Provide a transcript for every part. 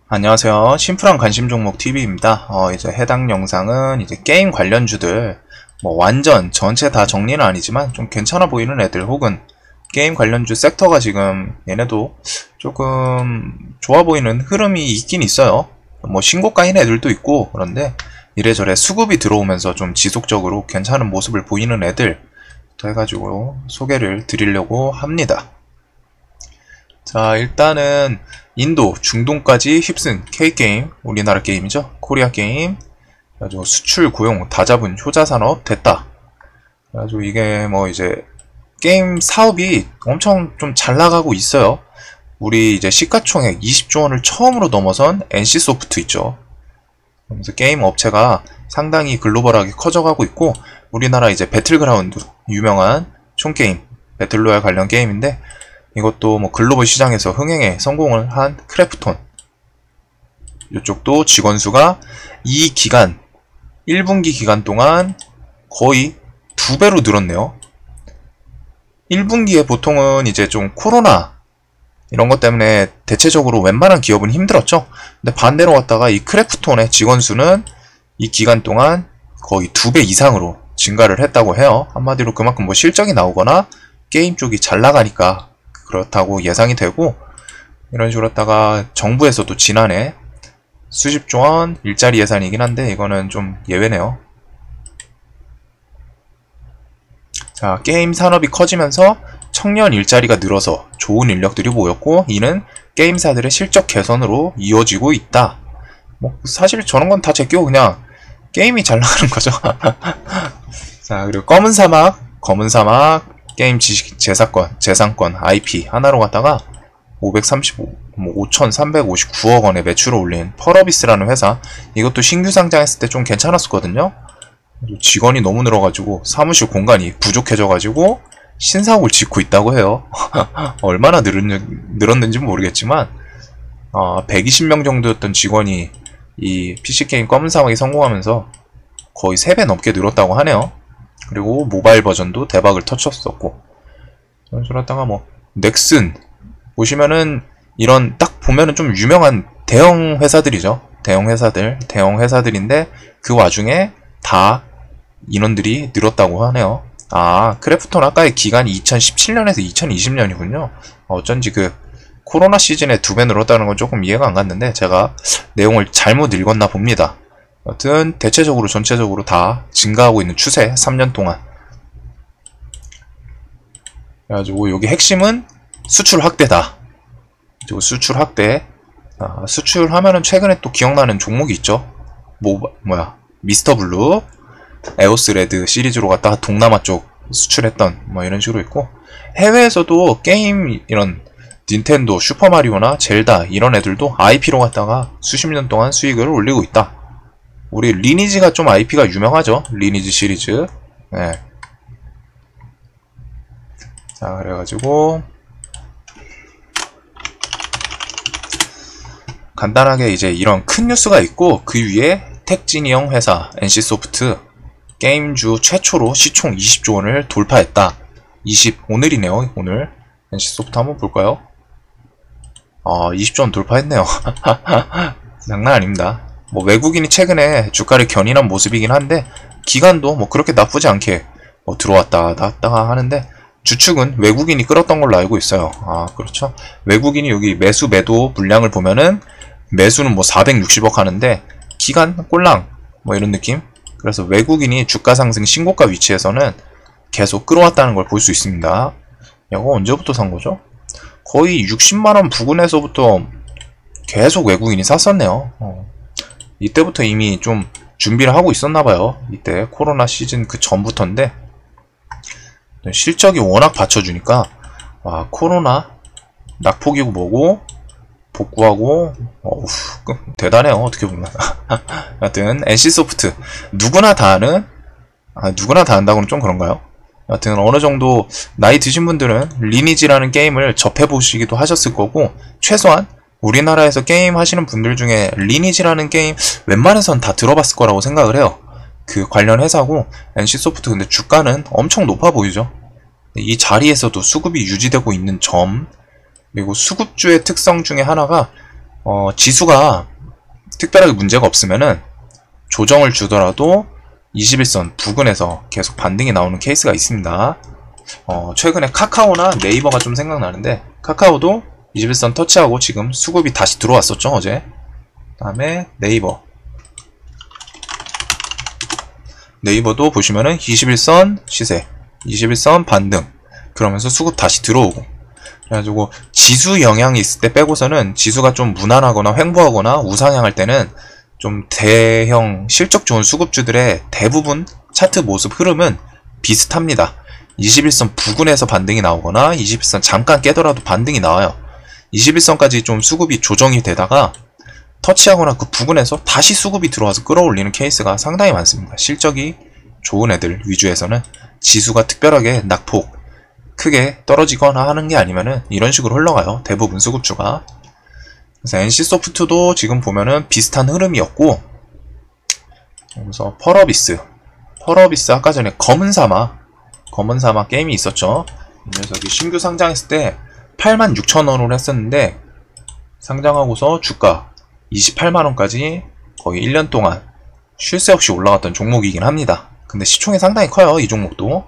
안녕하세요. 심플한 관심 종목 TV입니다. 이제 해당 영상은 이제 게임 관련주들, 완전 전체 다 정리는 아니지만 좀 괜찮아 보이는 애들 혹은 게임 관련주 섹터가 지금 얘네도 조금 좋아 보이는 흐름이 있긴 있어요. 신고가인 애들도 있고, 그런데 이래저래 수급이 들어오면서 좀 지속적으로 괜찮은 모습을 보이는 애들 또 해가지고 소개를 드리려고 합니다. 자, 일단은 인도, 중동까지 휩쓴 K게임, 우리나라 게임이죠. 코리아 게임. 그래가지고 수출, 고용 다 잡은 효자산업 됐다. 그래가지고 이게 이제 게임 사업이 엄청 좀 잘 나가고 있어요. 우리 이제 시가총액 20조 원을 처음으로 넘어선 NC소프트 있죠. 그래서 게임 업체가 상당히 글로벌하게 커져가고 있고, 우리나라 이제 배틀그라운드, 유명한 총게임, 배틀로얄 관련 게임인데, 이것도 글로벌 시장에서 흥행에 성공을 한 크래프톤. 이쪽도 직원 수가 이 기간, 1분기 기간 동안 거의 2배로 늘었네요. 1분기에 보통은 이제 좀 코로나 이런 것 때문에 대체적으로 웬만한 기업은 힘들었죠. 근데 반대로 갔다가 이 크래프톤의 직원 수는 이 기간 동안 거의 2배 이상으로 증가를 했다고 해요. 한마디로 그만큼 실적이 나오거나 게임 쪽이 잘 나가니까 그렇다고 예상이 되고, 이런 식으로 했다가 정부에서도 지난해 수십조 원 일자리 예산이긴 한데 이거는 좀 예외네요. 자, 게임 산업이 커지면서 청년 일자리가 늘어서 좋은 인력들이 모였고, 이는 게임사들의 실적 개선으로 이어지고 있다. 사실 저런 건 다 제끼고 그냥 게임이 잘 나가는 거죠. 자, 그리고 검은 사막 게임 지식 재산권 IP 하나로 갖다가 5,359억 원의 매출을 올린 펄어비스라는 회사, 이것도 신규 상장했을 때 좀 괜찮았었거든요. 직원이 너무 늘어가지고 사무실 공간이 부족해져가지고 신사옥을 짓고 있다고 해요. 얼마나 늘었는지 모르겠지만 120명 정도였던 직원이 이 PC게임 검은 사막이 성공하면서 거의 3배 넘게 늘었다고 하네요. 그리고 모바일 버전도 대박을 터쳤었고, 그러다가 넥슨 보시면은 이런 딱 보면은 좀 유명한 대형 회사들이죠. 대형 회사들인데 그 와중에 다 인원들이 늘었다고 하네요. 크래프톤 아까의 기간이 2017년에서 2020년이군요. 어쩐지 그 코로나 시즌에 2배 늘었다는 건 조금 이해가 안 갔는데 제가 내용을 잘못 읽었나 봅니다. 여튼 대체적으로 전체적으로 다 증가하고 있는 추세, 3년 동안. 그래가지고 여기 핵심은 수출 확대다. 그리고 수출 확대. 수출하면은 최근에 또 기억나는 종목이 있죠. 미스터 블루, 에오스 레드 시리즈로 갖다가 동남아 쪽 수출했던 이런 식으로 있고, 해외에서도 게임 이런 닌텐도, 슈퍼마리오나 젤다 이런 애들도 IP로 갖다가 수십 년 동안 수익을 올리고 있다. 우리 리니지가 좀 IP가 유명하죠. 리니지 시리즈. 네. 자, 그래가지고 간단하게 이제 이런 큰 뉴스가 있고, 그 위에 택진이형 회사 NC소프트 게임주 최초로 시총 20조 원을 돌파했다. 오늘이네요. 오늘 NC소프트 한번 볼까요? 20조 원 돌파했네요. 장난 아닙니다. 외국인이 최근에 주가를 견인한 모습이긴 한데, 기간도 그렇게 나쁘지 않게 들어왔다 나왔다가 하는데, 주축은 외국인이 끌었던 걸로 알고 있어요. 그렇죠. 외국인이 여기 매수 매도 물량을 보면은 매수는 460억 하는데 기간 꼴랑 이런 느낌. 그래서 외국인이 주가 상승 신고가 위치에서는 계속 끌어왔다는 걸 볼 수 있습니다. 이거 언제부터 산 거죠? 거의 60만원 부근에서부터 계속 외국인이 샀었네요. 이때부터 이미 좀 준비를 하고 있었나봐요. 이때 코로나 시즌 그 전부터인데, 실적이 워낙 받쳐주니까 코로나 낙폭이고 뭐고 복구하고 대단해요. 어떻게 보면. 여튼 NC소프트 누구나 다 안다고는 좀 그런가요? 여튼 어느 정도 나이 드신 분들은 리니지라는 게임을 접해보시기도 하셨을 거고, 최소한 우리나라에서 게임 하시는 분들 중에 리니지라는 게임 웬만해선 다 들어봤을 거라고 생각을 해요. 그 관련 회사고, NC소프트 근데 주가는 엄청 높아 보이죠. 이 자리에서도 수급이 유지되고 있는 점, 그리고 수급주의 특성 중에 하나가 지수가 특별하게 문제가 없으면은 조정을 주더라도 21선 부근에서 계속 반등이 나오는 케이스가 있습니다. 최근에 카카오나 네이버가 좀 생각나는데, 카카오도 21선 터치하고 지금 수급이 다시 들어왔었죠, 어제. 그 다음에 네이버도 보시면은 21선 시세, 21선 반등, 그러면서 수급 다시 들어오고. 그래가지고 지수 영향이 있을 때 빼고서는, 지수가 좀 무난하거나 횡보하거나 우상향할 때는 좀 대형 실적 좋은 수급주들의 대부분 차트 모습 흐름은 비슷합니다. 21선 부근에서 반등이 나오거나 21선 잠깐 깨더라도 반등이 나와요. 21선까지 좀 수급이 조정이 되다가 터치하거나 그 부근에서 다시 수급이 들어와서 끌어올리는 케이스가 상당히 많습니다. 실적이 좋은 애들 위주에서는 지수가 특별하게 낙폭 크게 떨어지거나 하는 게 아니면은 이런 식으로 흘러가요. 대부분 수급주가. 그래서 NC소프트도 지금 보면은 비슷한 흐름이었고, 그래서 펄어비스 아까 전에 검은 사막 게임이 있었죠. 이 녀석이 신규 상장했을 때 86,000원으로 했었는데, 상장하고서 주가 28만원까지 거의 1년 동안 쉴 새 없이 올라갔던 종목이긴 합니다. 근데 시총이 상당히 커요, 이 종목도.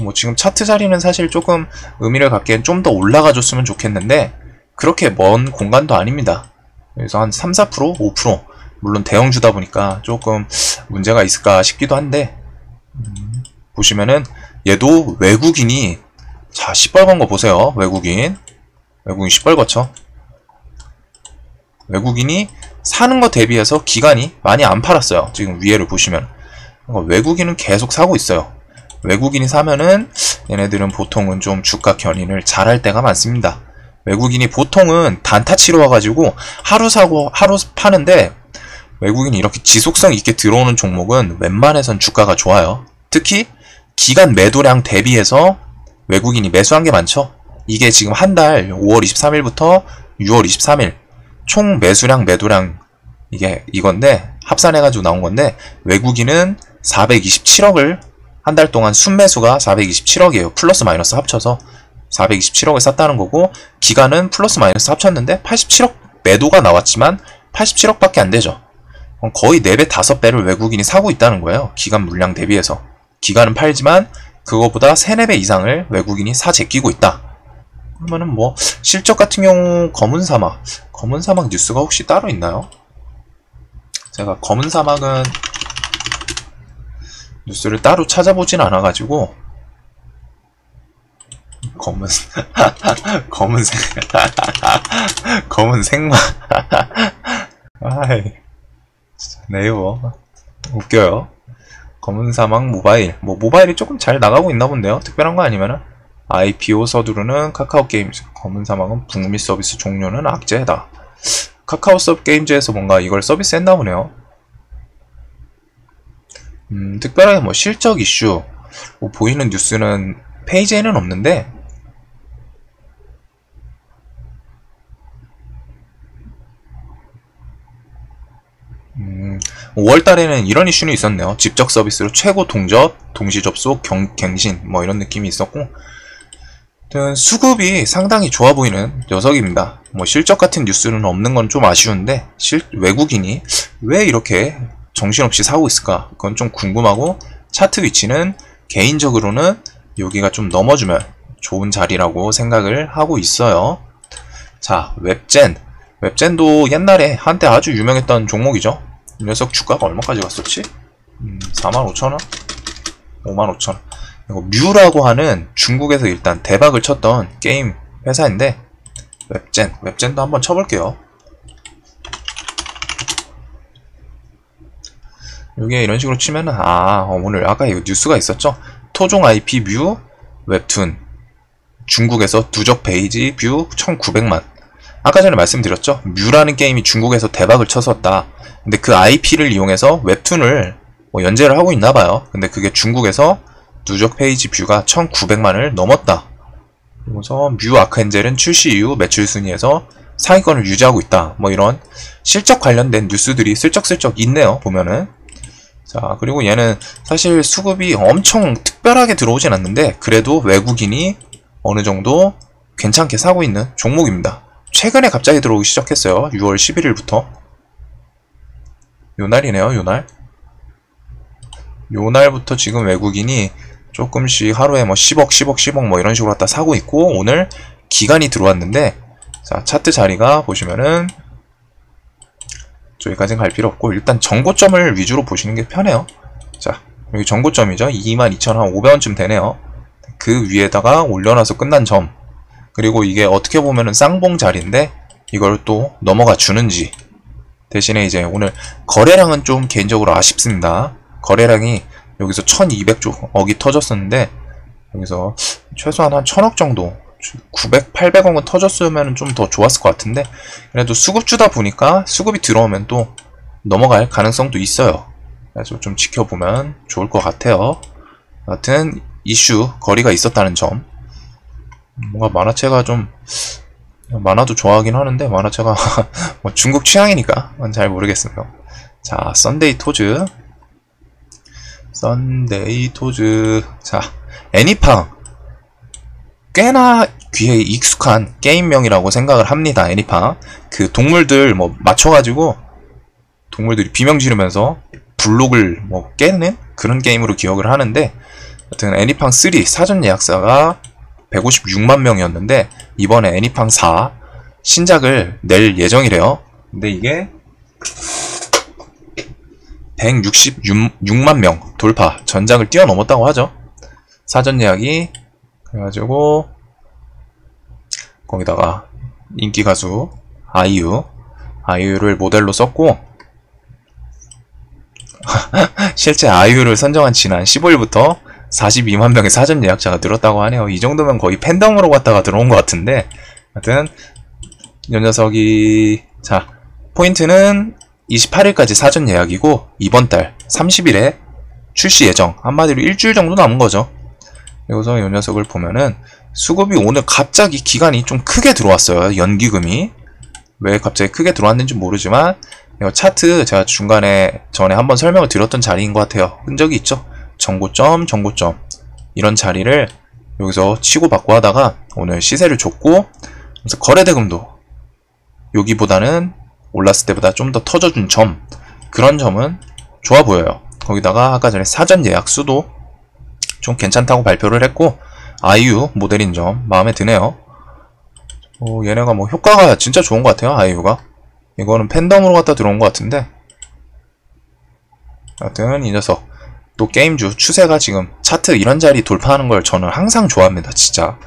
뭐 지금 차트 자리는 사실 조금 의미를 갖기엔 좀 더 올라가 줬으면 좋겠는데, 그렇게 먼 공간도 아닙니다. 그래서 한 3, 4%, 5%, 물론 대형주다 보니까 조금 문제가 있을까 싶기도 한데, 보시면은 얘도 외국인이, 자, 시뻘건 거 보세요. 외국인 시뻘겋죠. 외국인이 사는 거 대비해서 기간이 많이 안 팔았어요. 지금 위에를 보시면 외국인은 계속 사고 있어요. 외국인이 사면은 얘네들은 보통은 좀 주가 견인을 잘할 때가 많습니다. 외국인이 보통은 단타 치러 와가지고 하루 사고 하루 파는데, 외국인이 이렇게 지속성 있게 들어오는 종목은 웬만해선 주가가 좋아요. 특히 기간 매도량 대비해서 외국인이 매수한 게 많죠. 이게 지금 한 달 5월 23일부터 6월 23일 총 매수량 매도량 이건데, 합산해가지고 나온 건데, 외국인은 427억을 한 달 동안 순매수가 427억이에요. 플러스 마이너스 합쳐서 427억을 샀다는 거고, 기간은 플러스 마이너스 합쳤는데 87억 매도가 나왔지만 87억밖에 안 되죠. 거의 4배, 5배를 외국인이 사고 있다는 거예요. 기간 물량 대비해서. 기간은 팔지만 그거보다 3, 4배 이상을 외국인이 사 제끼고 있다. 그러면은 뭐 실적 같은 경우 검은 사막 뉴스가 혹시 따로 있나요? 제가 검은 사막은 뉴스를 따로 찾아보진 않아가지고, 검은 생막 아이 진짜 네이버 웃겨요. 검은 사막 모바일, 모바일이 조금 잘 나가고 있나 본데요. 특별한 거 아니면은. IPO 서두르는 카카오 게임즈, 검은 사막은 북미 서비스 종료는 악재다. 카카오 게임즈에서 뭔가 이걸 서비스 했나 보네요. 특별하게 뭐 실적 이슈 보이는 뉴스는 페이지에는 없는데, 5월달에는 이런 이슈는 있었네요. 직접 서비스로 최고 동접, 동시 접속, 갱신 뭐 이런 느낌이 있었고, 수급이 상당히 좋아 보이는 녀석입니다. 뭐 실적 같은 뉴스는 없는 건 좀 아쉬운데, 외국인이 왜 이렇게 정신없이 사고 있을까? 그건 좀 궁금하고, 차트 위치는 개인적으로는 여기가 좀 넘어주면 좋은 자리라고 생각을 하고 있어요. 자, 웹젠도 옛날에 한때 아주 유명했던 종목이죠. 이 녀석 주가가 얼마까지 갔었지? 45,000원? 55,000원. 이거 뮤라고 하는 중국에서 일단 대박을 쳤던 게임 회사인데, 웹젠도 한번 쳐볼게요. 이게 이런 식으로 치면은, 오늘 아까 이거 뉴스가 있었죠? 토종 IP 뮤 웹툰 중국에서 누적 페이지 뷰 1900만. 아까 전에 말씀드렸죠? 뮤라는 게임이 중국에서 대박을 쳤었다. 근데 그 IP를 이용해서 웹툰을 뭐 연재를 하고 있나봐요. 근데 그게 중국에서 누적 페이지 뷰가 1900만을 넘었다. 그래서 뮤 아크엔젤은 출시 이후 매출 순위에서 상위권을 유지하고 있다. 뭐 이런 실적 관련된 뉴스들이 슬쩍슬쩍 있네요, 보면은. 자, 그리고 얘는 사실 수급이 엄청 특별하게 들어오진 않는데, 그래도 외국인이 어느 정도 괜찮게 사고 있는 종목입니다. 최근에 갑자기 들어오기 시작했어요. 6월 11일부터. 요날이네요, 요날. 요날부터 지금 외국인이 조금씩 하루에 뭐 10억, 10억, 10억 뭐 이런 식으로 갖다 사고 있고, 오늘 기간이 들어왔는데, 자, 차트 자리가 보시면은, 저기까지는 갈 필요 없고, 일단 정고점을 위주로 보시는 게 편해요. 자, 여기 정고점이죠. 22,500원쯤 되네요. 그 위에다가 올려놔서 끝난 점. 그리고 이게 어떻게 보면은 쌍봉 자리인데, 이걸 또 넘어가 주는지. 대신에 이제 오늘 거래량은 좀 개인적으로 아쉽습니다. 거래량이 여기서 1200억이 터졌었는데 여기서 최소한 한 1000억 정도 900, 800억은 터졌으면 좀 더 좋았을 것 같은데 그래도 수급주다 보니까 수급이 들어오면 또 넘어갈 가능성도 있어요. 그래서 좀 지켜보면 좋을 것 같아요. 여하튼 이슈 거리가 있었다는 점. 뭔가 만화체가 좀 만화도 좋아하긴 하는데 만화체가 뭐 중국 취향이니까 잘 모르겠어요. 자, 썬데이 토즈. 자, 애니팡 꽤나 귀에 익숙한 게임명이라고 생각을 합니다. 애니팡 그 동물들 뭐 맞춰가지고 동물들이 비명 지르면서 블록을 뭐 깨는 그런 게임으로 기억을 하는데 여튼 애니팡 3 사전 예약사가 156만 명이었는데 이번에 애니팡 4 신작을 낼 예정이래요. 근데 이게 166만 명 돌파, 전작을 뛰어넘었다고 하죠. 사전 예약이. 그래가지고 거기다가 인기 가수 아이유를 모델로 썼고 실제 아이유를 선정한 지난 15일부터 42만 명의 사전 예약자가 늘었다고 하네요. 이 정도면 거의 팬덤으로 갔다가 들어온 것 같은데 하여튼 이 녀석이 자 포인트는 28일까지 사전 예약이고 이번 달 30일에 출시 예정. 한마디로 일주일 정도 남은 거죠. 여기서 이 녀석을 보면은 수급이 오늘 갑자기 기간이 좀 크게 들어왔어요. 연기금이 왜 갑자기 크게 들어왔는지 모르지만 이 차트 제가 전에 한번 설명을 드렸던 자리인 것 같아요. 흔적이 있죠. 정고점 이런 자리를 여기서 치고받고 하다가 오늘 시세를 줬고 그래서 거래대금도 여기보다는 올랐을 때보다 좀 더 터져준 점, 그런 점은 좋아 보여요. 거기다가 아까 전에 사전 예약 수도 좀 괜찮다고 발표를 했고 아이유 모델인 점 마음에 드네요. 얘네가 뭐 효과가 진짜 좋은 것 같아요. 아이유가 이거는 팬덤으로 갖다 들어온 것 같은데 하여튼 이 녀석 또 게임주 추세가 지금 차트 이런 자리 돌파하는 걸 저는 항상 좋아합니다. 진짜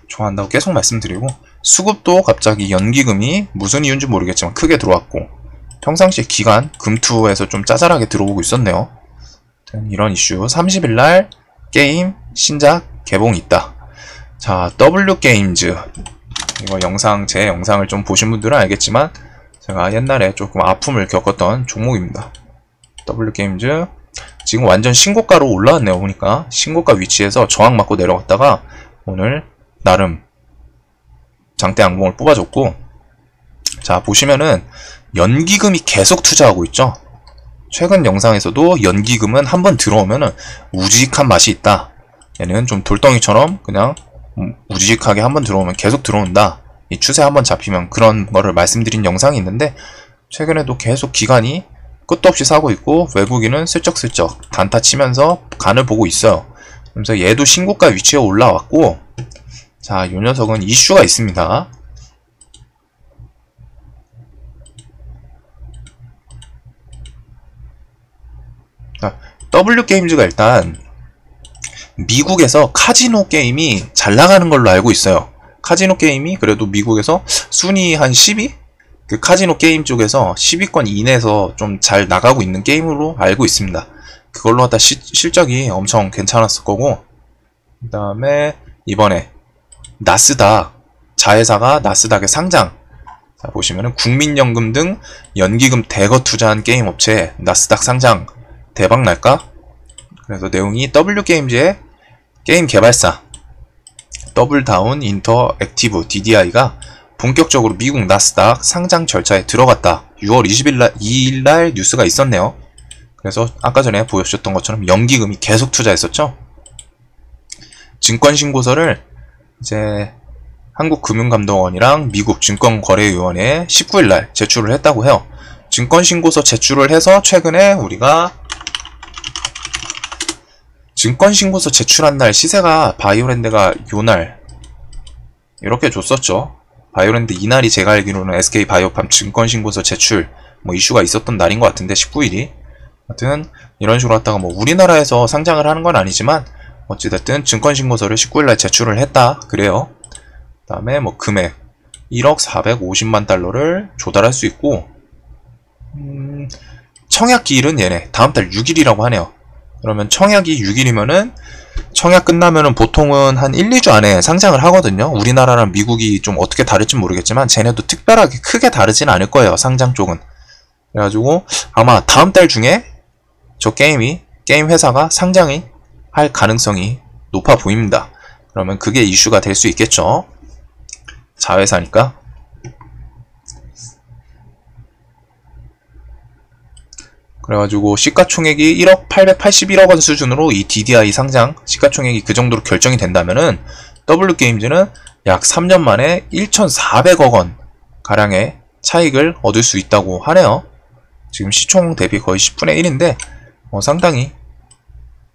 좋아한다고 계속 말씀드리고 수급도 갑자기 연기금이 무슨 이유인지 모르겠지만 크게 들어왔고 평상시 기간 금투에서 좀 짜잘하게 들어오고 있었네요. 이런 이슈 30일날 게임 신작 개봉이 있다. 자, W게임즈 이거 제 영상을 좀 보신 분들은 알겠지만 제가 옛날에 조금 아픔을 겪었던 종목입니다. W게임즈 지금 완전 신고가로 올라왔네요. 보니까 신고가 위치에서 저항 맞고 내려갔다가 오늘 나름 장대 양봉을 뽑아줬고 자 보시면은 연기금이 계속 투자하고 있죠. 최근 영상에서도 연기금은 한번 들어오면은 우직한 맛이 있다. 얘는 좀 돌덩이처럼 그냥 우직하게 한번 들어오면 계속 들어온다. 이 추세 한번 잡히면 그런 거를 말씀드린 영상이 있는데 최근에도 계속 기관이 끝도 없이 사고 있고 외국인은 슬쩍슬쩍 단타 치면서 간을 보고 있어요. 그래서 얘도 신고가 위치에 올라왔고 자, 이 녀석은 이슈가 있습니다. 자, W게임즈가 일단 미국에서 카지노 게임이 잘 나가는 걸로 알고 있어요. 카지노 게임이 그래도 미국에서 순위 한 10위? 그 카지노 게임 쪽에서 10위권 이내에서 좀 잘 나가고 있는 게임으로 알고 있습니다. 그걸로 하다 실적이 엄청 괜찮았을 거고 그 다음에 이번에 나스닥 자회사가 나스닥에 상장. 자, 보시면은 국민연금 등 연기금 대거 투자한 게임 업체 나스닥 상장 대박 날까? 그래서 내용이 W게임즈의 게임 개발사 더블다운 인터액티브 DDI가 본격적으로 미국 나스닥 상장 절차에 들어갔다. 6월 2일날 뉴스가 있었네요. 그래서 아까 전에 보여주셨던 것처럼 연기금이 계속 투자했었죠. 증권신고서를 이제 한국금융감독원이랑 미국 증권거래위원회에 19일날 제출을 했다고 해요. 증권신고서 제출을 해서 최근에 우리가 증권신고서 제출한 날 시세가 바이오랜드가 요날 이렇게 줬었죠. 바이오랜드 이날이 제가 알기로는 SK바이오팜 증권신고서 제출 뭐 이슈가 있었던 날인 것 같은데 19일이 하여튼 이런 식으로 하다가 뭐 우리나라에서 상장을 하는 건 아니지만 어찌됐든 증권신고서를 19일날 제출을 했다 그래요. 그 다음에 뭐 금액 1억 450만 달러를 조달할 수 있고 청약기일은 얘네 다음달 6일이라고 하네요. 그러면 청약이 6일이면은 청약 끝나면은 보통은 한 1, 2주 안에 상장을 하거든요. 우리나라랑 미국이 좀 어떻게 다를지 모르겠지만 쟤네도 특별하게 크게 다르진 않을 거예요. 상장 쪽은. 그래가지고 아마 다음 달 중에 저 게임 회사가 상장이 할 가능성이 높아 보입니다. 그러면 그게 이슈가 될 수 있겠죠. 자회사니까. 그래가지고 시가총액이 1억 881억 원 수준으로 이 DDI 상장 시가총액이 그 정도로 결정이 된다면은 W게임즈는 약 3년 만에 1,400억 원 가량의 차익을 얻을 수 있다고 하네요. 지금 시총 대비 거의 10분의 1인데 상당히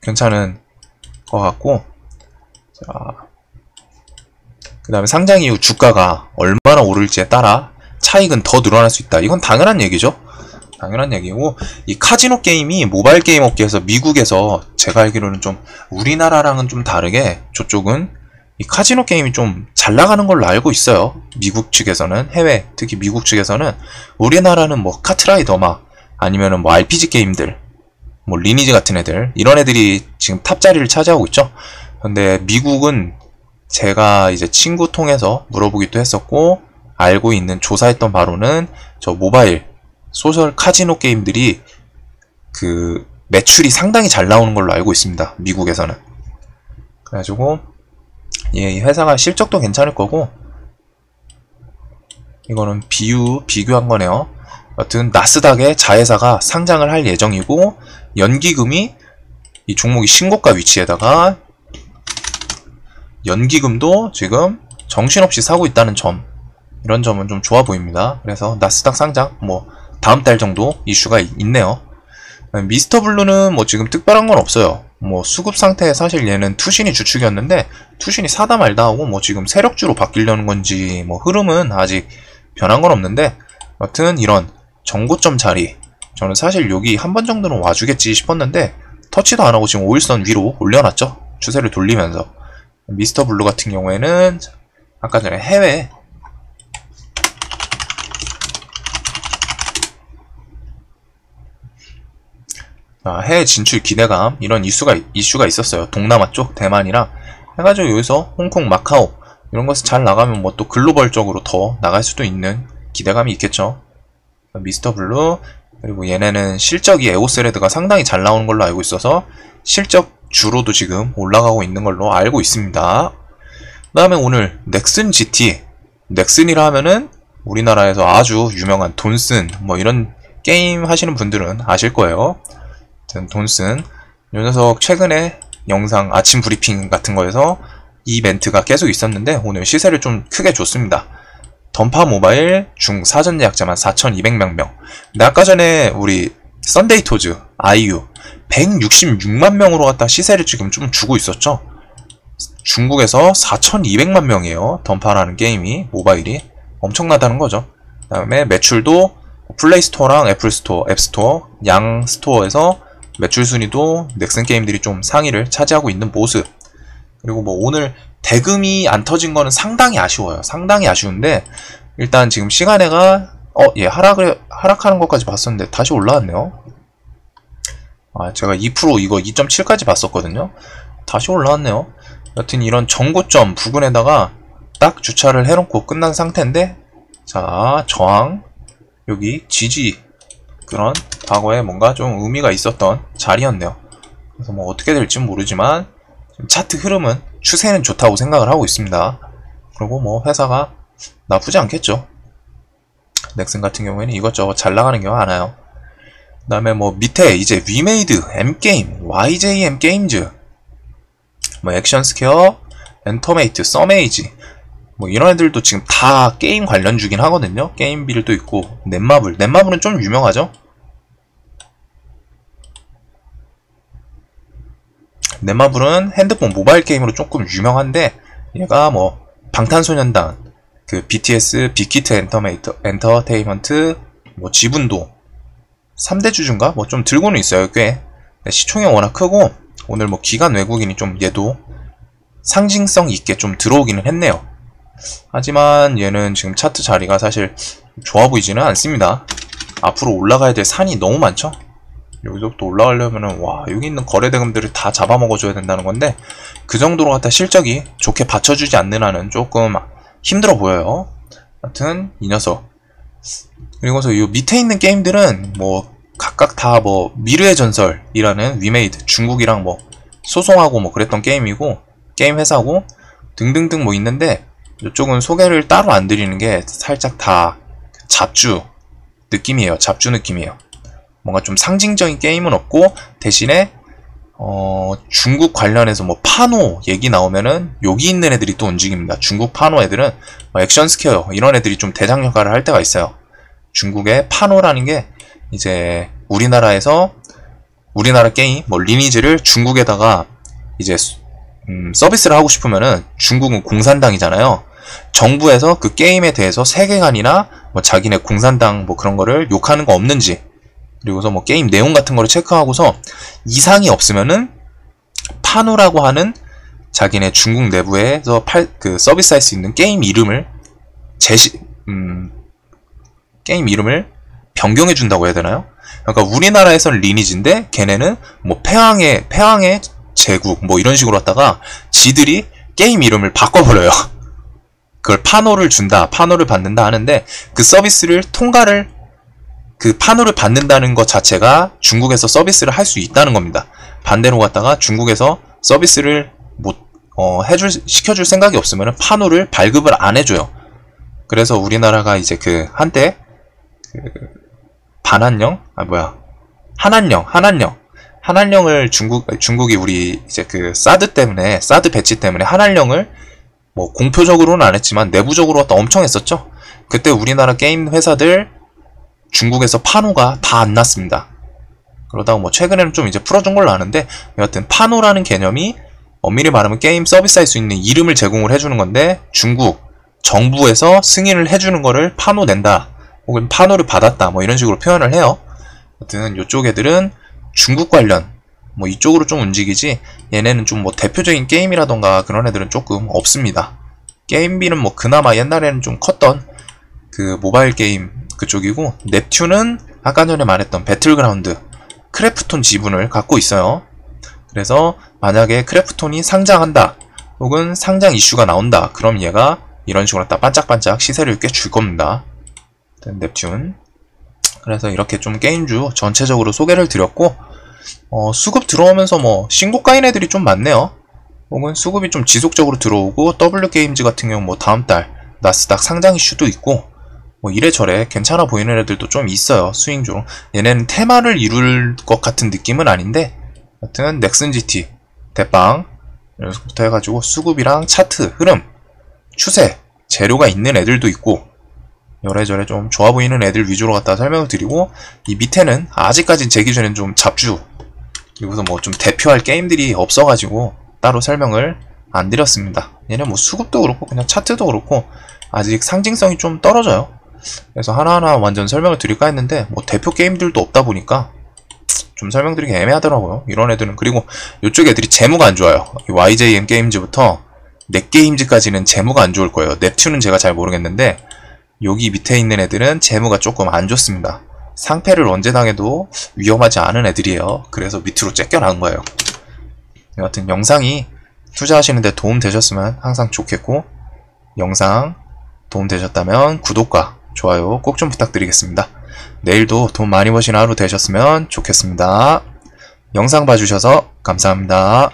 괜찮은 것 같고, 자, 그 다음에 상장 이후 주가가 얼마나 오를지에 따라 차익은 더 늘어날 수 있다. 이건 당연한 얘기죠. 당연한 얘기고, 이 카지노 게임이 모바일 게임 업계에서 미국에서 제가 알기로는 좀 우리나라랑은 좀 다르게 저쪽은 이 카지노 게임이 좀 잘 나가는 걸로 알고 있어요. 미국 측에서는, 해외 특히 미국 측에서는. 우리나라는 뭐 카트라이더마 아니면은 뭐 RPG 게임들, 뭐 리니지 같은 애들, 이런 애들이 지금 탑 자리를 차지하고 있죠. 근데 미국은 제가 이제 친구 통해서 물어보기도 했었고 알고 있는 조사했던 바로는 저 모바일 소셜 카지노 게임들이 그 매출이 상당히 잘 나오는 걸로 알고 있습니다. 미국에서는. 그래가지고 이 회사가 실적도 괜찮을 거고, 이거는 비교한 거네요. 여튼 나스닥에 자회사가 상장을 할 예정이고, 연기금이 이 종목이 신고가 위치에다가 연기금도 지금 정신없이 사고 있다는 점, 이런 점은 좀 좋아 보입니다. 그래서 나스닥 상장 뭐 다음 달 정도 이슈가 있네요. 미스터 블루는 뭐 지금 특별한 건 없어요. 뭐 수급 상태에 사실 얘는 투신이 주축이었는데 투신이 사다 말다 하고 뭐 지금 세력주로 바뀌려는 건지 뭐 흐름은 아직 변한 건 없는데, 여튼 이런 정고점 자리, 저는 사실 여기 한 번 정도는 와주겠지 싶었는데 터치도 안 하고 지금 5일선 위로 올려놨죠. 추세를 돌리면서. 미스터 블루 같은 경우에는 아까 전에 해외 해외 진출 기대감, 이런 이슈가 있었어요. 동남아 쪽, 대만이랑 해가지고 여기서 홍콩, 마카오 이런 것을 잘 나가면 뭐 또 글로벌적으로 더 나갈 수도 있는 기대감이 있겠죠. 미스터 블루, 그리고 얘네는 실적이 에오스레드가 상당히 잘 나오는 걸로 알고 있어서 실적 주로도 지금 올라가고 있는 걸로 알고 있습니다. 그 다음에 오늘 넥슨 GT, 넥슨이라 하면은 우리나라에서 아주 유명한 돈슨, 뭐 이런 게임 하시는 분들은 아실 거예요. 돈슨, 이 녀석 최근에 영상 아침 브리핑 같은 거에서 이 멘트가 계속 있었는데 오늘 시세를 좀 크게 줬습니다. 던파 모바일 중 사전 예약자만 4,200만 명. 근데 아까 전에 우리 썬데이 토즈, 아이유 166만 명으로 갖다 시세를 지금 좀 주고 있었죠. 중국에서 4,200만 명이에요. 던파라는 게임이, 모바일이 엄청나다는 거죠. 그 다음에 매출도 플레이스토어랑 애플스토어, 앱스토어, 양 스토어에서 매출 순위도 넥슨 게임들이 좀 상위를 차지하고 있는 모습. 그리고 뭐 오늘 대금이 안 터진 거는 상당히 아쉬워요. 상당히 아쉬운데 일단 지금 시간에가 예, 하락하는 것까지 봤었는데 다시 올라왔네요. 제가 2% 이거 2.7까지 봤었거든요. 다시 올라왔네요. 여튼 이런 정고점 부근에다가 딱 주차를 해놓고 끝난 상태인데, 자, 저항, 여기 지지, 그런 과거에 뭔가 좀 의미가 있었던 자리였네요. 그래서 뭐 어떻게 될지 모르지만 차트 흐름은, 추세는 좋다고 생각을 하고 있습니다. 그리고 뭐 회사가 나쁘지 않겠죠. 넥슨 같은 경우에는 이것저것 잘 나가는 경우가 많아요. 그 다음에 뭐 밑에 이제 위메이드, M게임, YJM 게임즈, 뭐 액션스퀘어, 엔터메이트, 서메이지, 뭐 이런 애들도 지금 다 게임 관련주긴 하거든요. 게임빌도 있고 넷마블은 좀 유명하죠. 넷마블은 핸드폰 모바일 게임으로 조금 유명한데 얘가 뭐 방탄소년단, 그 BTS, 빅히트 엔터테인먼트, 뭐 지분도 3대 주주인가? 뭐 좀 들고는 있어요. 꽤 시총이 워낙 크고 오늘 뭐 기관 외국인이 좀 얘도 상징성 있게 좀 들어오기는 했네요. 하지만 얘는 지금 차트 자리가 사실 좋아 보이지는 않습니다. 앞으로 올라가야 될 산이 너무 많죠. 여기서부터 올라가려면은 와, 여기 있는 거래대금들을 다 잡아먹어줘야 된다는 건데 그 정도로 갖다 실적이 좋게 받쳐주지 않는 한은 조금 힘들어 보여요. 하여튼 이 녀석. 그리고서 이 밑에 있는 게임들은 뭐 각각 다 뭐 미르의 전설이라는 위메이드, 중국이랑 뭐 소송하고 뭐 그랬던 게임이고 게임 회사고 등등등 뭐 있는데 이쪽은 소개를 따로 안 드리는 게 살짝 다 잡주 느낌이에요. 잡주 느낌이에요. 뭔가 좀 상징적인 게임은 없고 대신에 중국 관련해서 뭐 파노 얘기 나오면은 여기 있는 애들이 또 움직입니다. 중국 파노 애들은 뭐 액션 스퀘어 이런 애들이 좀 대장 역할을 할 때가 있어요. 중국의 파노라는 게 이제 우리나라에서 우리나라 게임 뭐 리니지를 중국에다가 이제 서비스를 하고 싶으면은 중국은 공산당이잖아요. 정부에서 그 게임에 대해서 세계관이나 뭐 자기네 공산당 뭐 그런 거를 욕하는 거 없는지, 그리고서 뭐 게임 내용 같은 거를 체크하고서 이상이 없으면은 파노라고 하는 자기네 중국 내부에서 그 서비스할 수 있는 게임 이름을 게임 이름을 변경해 준다고 해야 되나요? 그러니까 우리나라에서는 리니지인데 걔네는 뭐 패왕의 제국 뭐 이런 식으로 했다가 지들이 게임 이름을 바꿔버려요. 그걸 파노를 준다, 파노를 받는다 하는데 그 서비스를 그 파노를 받는다는 것 자체가 중국에서 서비스를 할 수 있다는 겁니다. 반대로 갔다가 중국에서 서비스를 시켜줄 생각이 없으면 파노를 발급을 안 해줘요. 그래서 우리나라가 이제 그 한때 한한령을 중국이 우리 이제 그 사드 배치 때문에 한한령을 뭐 공표적으로는 안 했지만 내부적으로 갖다 엄청 했었죠. 그때 우리나라 게임 회사들 중국에서 파노가 다 안 났습니다. 그러다가 뭐 최근에는 좀 이제 풀어준 걸로 아는데 여하튼 파노라는 개념이 엄밀히 말하면 게임 서비스할 수 있는 이름을 제공을 해주는 건데 중국 정부에서 승인을 해주는 거를 파노 낸다 혹은 파노를 받았다 뭐 이런 식으로 표현을 해요. 여하튼 이쪽 애들은 중국 관련 뭐 이쪽으로 좀 움직이지 얘네는 좀 뭐 대표적인 게임이라던가 그런 애들은 조금 없습니다. 게임비는 뭐 그나마 옛날에는 좀 컸던 그 모바일 게임 그쪽이고, 넵튠은 아까 전에 말했던 배틀그라운드 크래프톤 지분을 갖고 있어요. 그래서 만약에 크래프톤이 상장한다 혹은 상장 이슈가 나온다 그럼 얘가 이런 식으로 딱 반짝반짝 시세를 꽤 줄 겁니다. 넵튠. 그래서 이렇게 좀 게임주 전체적으로 소개를 드렸고 수급 들어오면서 뭐 신고가인 애들이 좀 많네요. 혹은 수급이 좀 지속적으로 들어오고 W게임즈 같은 경우 뭐 다음달 나스닥 상장 이슈도 있고 뭐 이래저래 괜찮아 보이는 애들도 좀 있어요. 스윙종. 얘네는 테마를 이룰 것 같은 느낌은 아닌데 하여튼 넥슨GT, 대빵 여기서부터 해가지고 수급이랑 차트, 흐름, 추세, 재료가 있는 애들도 있고 요래저래 좀 좋아 보이는 애들 위주로 갖다 설명을 드리고, 이 밑에는 아직까진 제 기준엔 좀 잡주 그리고서 뭐 좀 대표할 게임들이 없어가지고 따로 설명을 안 드렸습니다. 얘는 뭐 수급도 그렇고 그냥 차트도 그렇고 아직 상징성이 좀 떨어져요. 그래서 하나하나 완전 설명을 드릴까 했는데 뭐 대표 게임들도 없다 보니까 좀 설명드리기 애매하더라고요. 이런 애들은. 그리고 이쪽 애들이 재무가 안 좋아요. YJM 게임즈부터 넷게임즈까지는 재무가 안 좋을 거예요. 넵튠은 제가 잘 모르겠는데 여기 밑에 있는 애들은 재무가 조금 안 좋습니다. 상패를 언제 당해도 위험하지 않은 애들이에요. 그래서 밑으로 째껴나온 거예요. 여하튼 영상이 투자하시는데 도움 되셨으면 항상 좋겠고, 영상 도움 되셨다면 구독과 좋아요 꼭 좀 부탁드리겠습니다. 내일도 돈 많이 버시는 하루 되셨으면 좋겠습니다. 영상 봐주셔서 감사합니다.